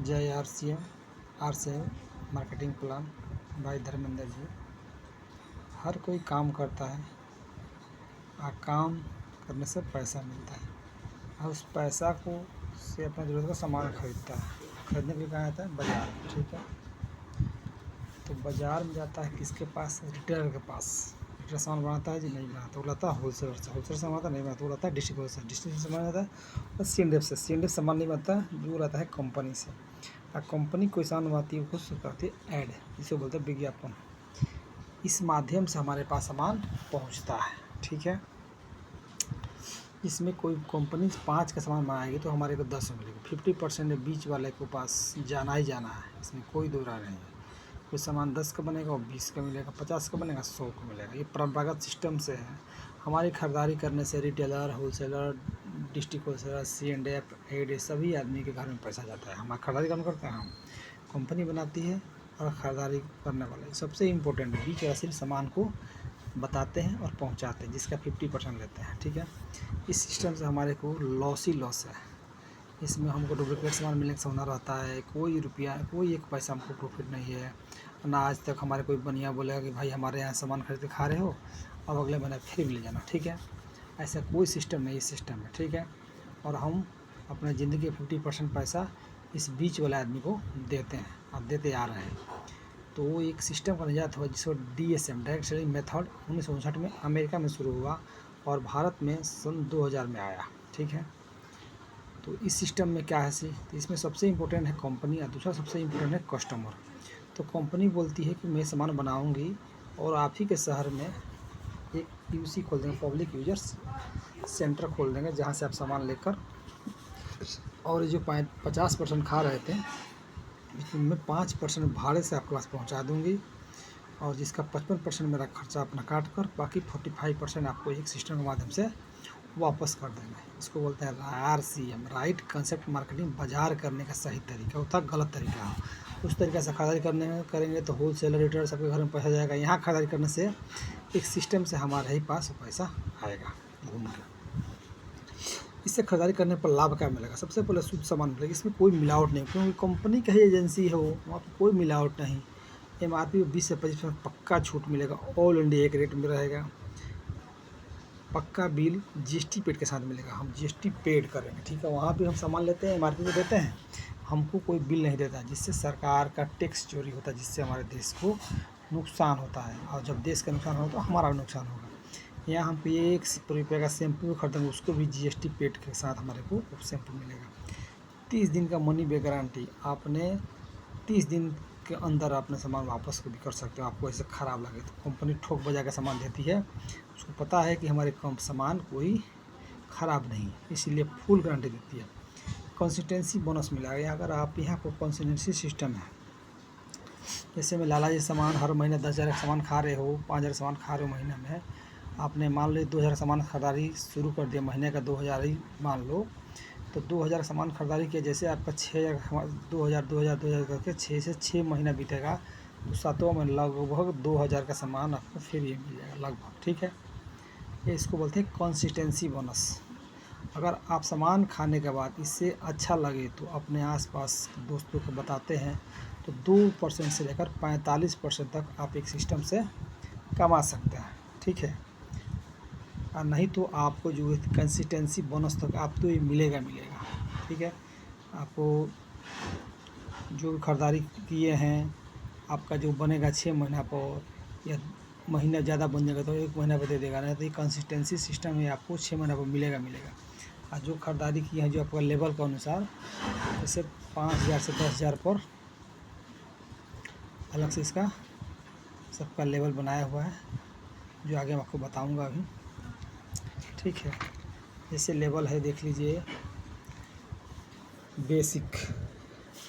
जय आर से marketing plan भाई धर्मेंद्र जी। हर कोई काम करता है और काम करने से पैसा मिलता है और उस पैसा को से अपना ज़रूरत का सामान खरीदता है। खरीदने के लिए कहाँ आता है? बाज़ार में। ठीक है, तो बाज़ार में जाता है किसके पास? रिटेलर के पास। रिटेलर सामान बनाता है जी? नहीं बनाता। वो लाता है होलसेलर से। होलसेलर सामान आता नहीं बनाता। वो लाता है डिस्ट्रीब्यूटर से। डिस्ट्रीब्यूटर सामान आता है और सीएनडेफ से। सीएनडेफ सामान नहीं बनता, वो लाता है कंपनी से। और कंपनी कोई सामान बनवाती है, उसको करती है ऐड, जिसे बोलते हैं विज्ञापन। इस माध्यम से हमारे पास सामान पहुंचता है। ठीक है, इसमें कोई कंपनी 5 का सामान बनाएगी तो हमारे को 10 मिलेगा। 50% बीच वाले के पास जाना ही जाना है, इसमें कोई दो राय नहीं है। कोई सामान 10 का बनेगा और 20 का मिलेगा, 50 का बनेगा 100 का मिलेगा। ये परंपरागत सिस्टम से है। हमारी खरीदारी करने से retailer, wholesaler, district wholesaler, C and F, एड, सभी आदमी के घर में पैसा जाता है। हमारा खरीदारी कौन करते हैं? हम। कंपनी बनाती है और खरीदारी करने वाले सबसे इम्पोर्टेंट बीच वाला सिर्फ सामान को बताते हैं और पहुंचाते हैं, जिसका 50% लेते हैं। ठीक है, इस सिस्टम से हमारे को लॉस ही लॉस है। इसमें हमको डुप्लीकेट सामान मिलने का संभावना रहता है। कोई रुपया, कोई एक पैसा हमको प्रॉफिट नहीं है ना। आज तक हमारे कोई बनिया बोलेगा कि भाई हमारे यहाँ सामान खरीद के खा रहे हो, अब अगले महीने फिर ले जाना। ठीक है, ऐसा कोई सिस्टम नहीं, इस सिस्टम में। ठीक है, और हम अपने ज़िंदगी का 50% पैसा इस बीच वाले आदमी को देते हैं और देते आ रहे हैं। तो वो एक सिस्टम का निजात हुआ जिसको DSM, डायरेक्ट सेलिंग मेथड, 1959 में अमेरिका में शुरू हुआ और भारत में सन 2000 में आया। ठीक है, तो इस सिस्टम में क्या है तो इसमें सबसे इम्पोर्टेंट है कंपनी और दूसरा सबसे इम्पोर्टेंट है कस्टमर। तो कंपनी बोलती है कि मैं सामान बनाऊंगी और आप ही के शहर में एक PUC खोल देंगे, पब्लिक यूजर्स सेंटर खोल देंगे, जहाँ से आप सामान लेकर, और जो 50% खा रहे थे इसमें 5% भाड़े से आपके पास पहुँचा दूँगी, और जिसका 55% मेरा खर्चा अपना काट कर बाकी 45% आपको एक सिस्टम के माध्यम से वापस कर देंगे। इसको बोलते हैं RCM, राइट कंसेप्ट मार्केटिंग। बाजार करने का सही तरीका होता है, गलत तरीका हो। उस तरीके से खरीदारी करेंगे तो होलसेलर, रिटेलर सबके घर में पैसा जाएगा। यहाँ खरीदारी करने से एक सिस्टम से हमारे ही पास पैसा आएगा घूम के। इससे खरीदारी करने पर लाभ क्या मिलेगा? सबसे पहले शुद्ध सामान मिलेगा, इसमें कोई मिलावट नहीं, क्योंकि कंपनी का ही एजेंसी हो, वहाँ पर कोई मिलावट नहीं। MRP 20 से 25% पक्का छूट मिलेगा। ऑल इंडिया एक रेट में रहेगा। पक्का बिल GST पेड के साथ मिलेगा। हम GST पेड करेंगे। ठीक है, वहाँ भी हम सामान लेते हैं, MRP पे देते हैं, हमको कोई बिल नहीं देता, जिससे सरकार का टैक्स चोरी होता है, जिससे हमारे देश को नुकसान होता है। और जब देश का नुकसान होगा तो हमारा भी नुकसान होगा। यहाँ हम ₹1 का शैम्पू खरीदेंगे, उसको भी GST पेड के साथ हमारे को शैम्पू मिलेगा। 30 दिन का मनी बैक गारंटी। आपने 30 दिन के अंदर अपने सामान वापस भी कर सकते हो। आपको ऐसे ख़राब लगे तो कंपनी ठोक बजा के सामान देती है, उसको पता है कि हमारे कम सामान कोई ख़राब नहीं, इसीलिए फुल गारंटी देती है। कंसिस्टेंसी बोनस मिलेगा अगर आप यहाँ पर कंसिस्टेंसी सिस्टम है। जैसे में लाला जी सामान हर महीने 10,000 का सामान खा रहे हो, 5,000 सामान खा रहे हो महीने में, आपने मान लो 2,000 सामान खरीदारी शुरू कर दिया, महीने का 2,000 ही मान लो, तो 2,000 सामान खरीदारी किया, जैसे आपका 6,000 2,000 करके 6 से 6 महीना बीतेगा, तो 7वां में लगभग 2,000 का सामान आपको फिर ये मिल जाएगा लगभग। ठीक है, ये इसको बोलते हैं कंसिस्टेंसी बोनस। अगर आप सामान खाने के बाद इससे अच्छा लगे तो अपने आसपास दोस्तों को बताते हैं, तो 2% से लेकर 45% तक आप एक सिस्टम से कमा सकते हैं। ठीक है, और नहीं तो आपको जो कंसिस्टेंसी बोनस तक आपको ये मिलेगा। ठीक है, आपको जो खरीदारी किए हैं, आपका जो बनेगा 6 महीना पर, या महीना ज़्यादा बन जाएगा तो 1 महीना पर दे देगा, नहीं तो ये कंसिस्टेंसी सिस्टम है, आपको 6 महीना पर मिलेगा। और जो खरीदारी की है जो आपका लेवल के अनुसार, जैसे 5,000 से 10,000 पर अलग से इसका सबका लेवल बनाया हुआ है, जो आगे मैं आपको बताऊंगा अभी। ठीक है, जैसे लेवल है, देख लीजिए। बेसिक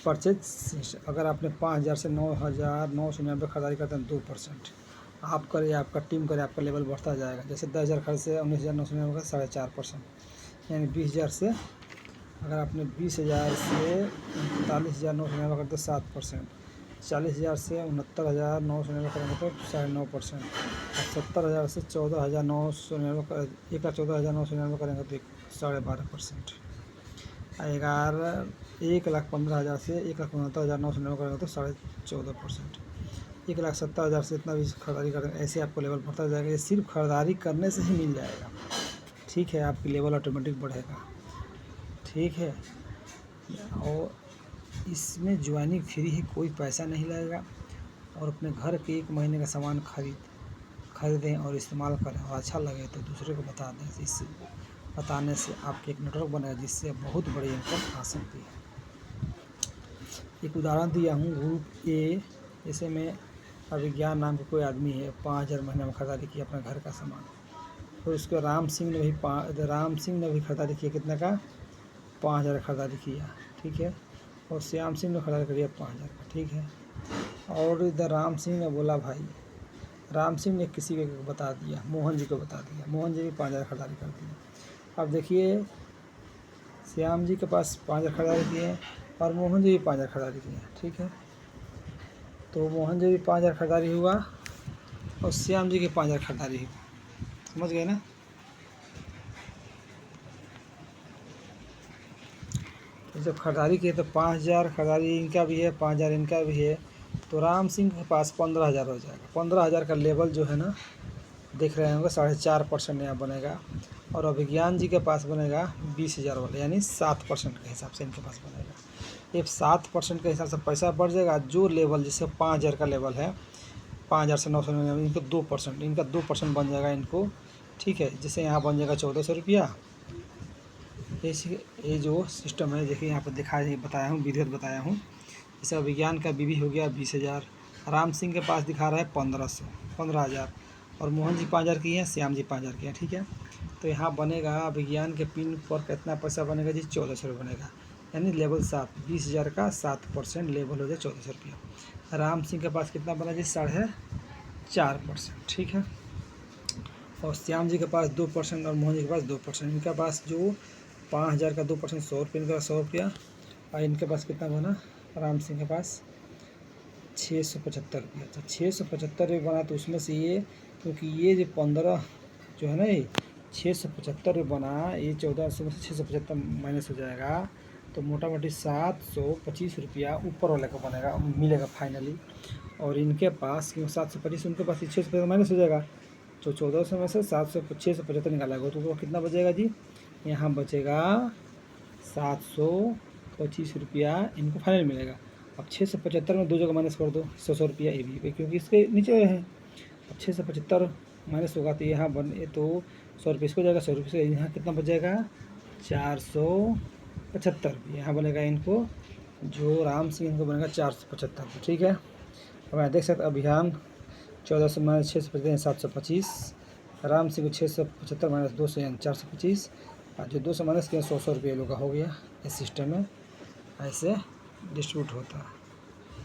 परचेज, अगर आपने 5,000 से 9,999 खरीदारी करते हैं 2%, आप करें आपका टीम करे, आपका लेवल बढ़ता जाएगा। जैसे 10,000 खर्च से 19,999 का 4.5%, यानी 20,000 से, अगर आपने 20,000 से 39,999 करते 7%, 40,000 से 69,999 करेंगे तो 9.5%, और 70,000 से 14,999 1,14,999 करेंगे तो 12.5%, 11 1,15,000 से 1,69,999 करेंगे तो 14.5%। 1,70,000 से इतना भी खरीदारी करेंगे, ऐसे आपको लेवल बढ़ता जाएगा। ये सिर्फ खरीदारी करने से ही मिल जाएगा, ठीक है। आपकी लेवल ऑटोमेटिक बढ़ेगा, ठीक है। और इसमें ज्वाइनिंग फ्री है, कोई पैसा नहीं लगेगा। और अपने घर के 1 महीने का सामान खरीदें और इस्तेमाल करें, और अच्छा लगे तो दूसरे को बता दें। इससे बताने से आपके एक नेटवर्क बनेगा, जिससे बहुत बड़ी इनकम आ सकती है। एक उदाहरण दिया हूँ, ग्रुप ए, जैसे में अभिज्ञान नाम के कोई आदमी है, 5,000 महीने में खरीदारी किया अपना घर का सामान। फिर उसके राम सिंह ने भी खरीदारी किया, कितना का? 5,000 खरीदारी किया, ठीक है। और श्याम सिंह ने खरीदारी किया 5,000 का, ठीक है। और इधर राम सिंह ने बोला, भाई राम सिंह ने किसी को बता दिया, मोहन जी को बता दिया, मोहन जी भी 5,000 खरीदारी कर दिया। अब देखिए, श्याम जी के पास 5,000 खरीदारी किए और मोहन जी भी 5,000 खरीदारी किए, ठीक है। तो मोहन जी भी 5,000 खरीदारी हुआ और श्याम जी की 5,000 खरीदारी हुई, समझ गए ना। तो जब खरीदारी की तो 5,000 खरीदारी इनका भी है, 5,000 इनका भी है, तो राम सिंह के पास 15,000 हो जाएगा। 15,000 का लेवल जो है ना, देख रहे होंगे, 4.5% यहाँ बनेगा। और अभिज्ञान जी के पास बनेगा 20,000 वाला, यानी 7% के हिसाब से इनके पास बनेगा। ये 7% के हिसाब से पैसा बढ़ जाएगा। जो लेवल जैसे 5,000 का लेवल है, 5,000 से 999, इनको 2%, इनका 2% बन जाएगा इनको, ठीक है। जैसे यहाँ बन जाएगा 1,400 रुपया। ये जो सिस्टम है, देखिए यहाँ पर बताया हूँ, विधिवत बताया हूँ। जैसे अभिज्ञान का बीबी हो गया 20,000, राम सिंह के पास दिखा रहा है 15,000, और मोहन जी 5,000 की हैं, श्याम जी 5,000 की हैं, ठीक है। तो यहाँ बनेगा अभिज्ञान के पिन पर कितना पैसा बनेगा जी? 1,400 रुपये बनेगा, यानी लेवल 7, 20,000 का 7% लेवल हो जाए 1,400 रुपया। राम सिंह के पास कितना बना जी? 4.5%, ठीक है। और श्याम जी के पास 2% और मोहन जी के पास 2%। इनके पास जो 5,000 का 2% 100 रुपये, इनका 100 रुपया। और इनके पास कितना बना? राम सिंह के पास 675 रुपया। तो 675 रुपये बना, तो उसमें से ये, क्योंकि ये जो 15 जो है ना, ये 675 रुपये बना, ये 1400 में से 675 माइनस हो जाएगा, तो मोटा मोटी 725 रुपया ऊपर वाले को बनेगा, मिलेगा फाइनली। और इनके पास क्यों 725, उनके पास 675 माइनस हो जाएगा, तो 1,400 में से 675 निकाला गया, तो वो कितना बचेगा जी? यहाँ बचेगा 725 रुपया इनको फाइनल मिलेगा। अब 675 में 2 जगह माइनस कर दो, 100 रुपया ये भी, क्योंकि इसके नीचे है। अब 675 माइनस होगा तो यहाँ बने तो 100 रुपये इसको जाएगा, 100 रुपये से यहाँ कितना बच जाएगा? 475 रुपये यहाँ बनेगा इनको, जो राम सिंह इनको बनेगा 475, ठीक है। अब यहाँ देख सकते अभियान 1,400 माइनस 675 725, राम सिंह को 675 माइनस 200 यानी 425, और जो 200 माइनस किया 100 रुपये लोग का हो गया। इस सिस्टम में ऐसे डिस्ट्रीब्यूट होता है।